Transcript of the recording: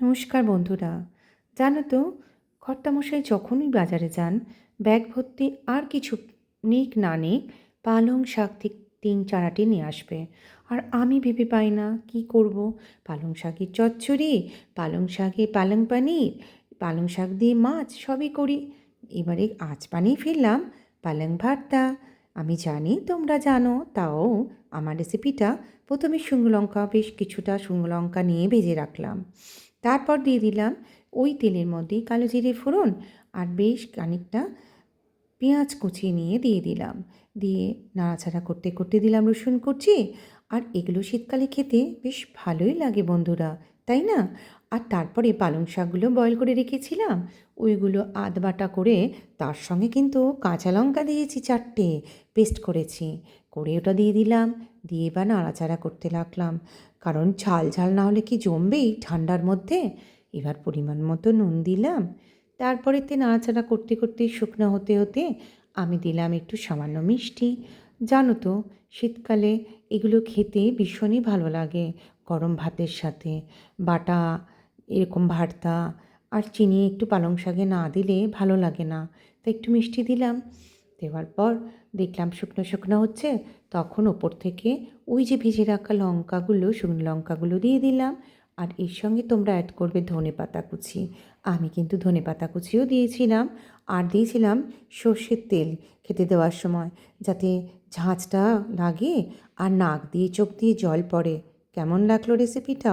নমস্কার বন্ধুরা। জানো তো, কর্তামশাই যখনই বাজারে যান ব্যাগ ভর্তি আর কিছু নিক না নিক পালং শাক ঠিক ৩-৪ নিয়ে আসবে। আর আমি ভেবে পাই না কি করব। পালং শাকের চচ্চড়ি, পালং শাকে পালং পানির, পালং শাক দিয়ে মাছ সবই করি। এবারে আজ বানিয়ে ফেললাম পালং ভর্তা। আমি জানি তোমরা জানো, তাও আমার রেসিপিটা প্রথমে শুকনো লঙ্কা, বেশ কিছুটা শুকনো লঙ্কা নিয়ে ভেজে রাখলাম। তারপর দিয়ে দিলাম ওই তেলের মধ্যেই কালো জিরে ফোড়ন আর বেশ খানিকটা পেঁয়াজ কুচিয়ে নিয়ে দিয়ে দিলাম। দিয়ে নাড়াচাড়া করতে করতে দিলাম রসুন কুচি। আর এগুলো শীতকালে খেতে বেশ ভালোই লাগে বন্ধুরা, তাই না? আর তারপরে পালং শাকগুলো বয়েল করে রেখেছিলাম, ওইগুলো আধ বাটা করে তার সঙ্গে কিন্তু কাঁচা লঙ্কা দিয়েছি 4টে, পেস্ট করেছি, করে ওটা দিয়ে দিলাম। দিয়ে এবার নাড়াচাড়া করতে লাগলাম, কারণ ঝাল ঝাল না হলে কি জমবেই ঠান্ডার মধ্যে। এবার পরিমাণ মতো নুন দিলাম। তারপরেতে নাড়াচাড়া করতে করতে শুকনো হতে হতে আমি দিলাম একটু সামান্য মিষ্টি। জানো তো, শীতকালে এগুলো খেতে ভীষণই ভালো লাগে গরম ভাতের সাথে। বাটা এরকম ভর্তা আর চিনি একটু পালং শাকে না দিলে ভালো লাগে না, তাই একটু মিষ্টি দিলাম। দেওয়ার পর দেখলাম শুকনো শুকনো হচ্ছে, তখন ওপর থেকে ওই যে ভেজে রাখা লঙ্কাগুলো, শুকনো লঙ্কাগুলো দিয়ে দিলাম। আর এর সঙ্গে তোমরা অ্যাড করবে ধনেপাতা কুচি। আমি কিন্তু ধনেপাতা কুচিও দিয়েছিলাম। আর দিয়েছিলাম সর্ষের তেল খেতে দেওয়ার সময়, যাতে ঝাঁঝটা লাগে আর নাক দিয়ে চোখ দিয়ে জল পড়ে। কেমন লাগলো রেসিপিটা?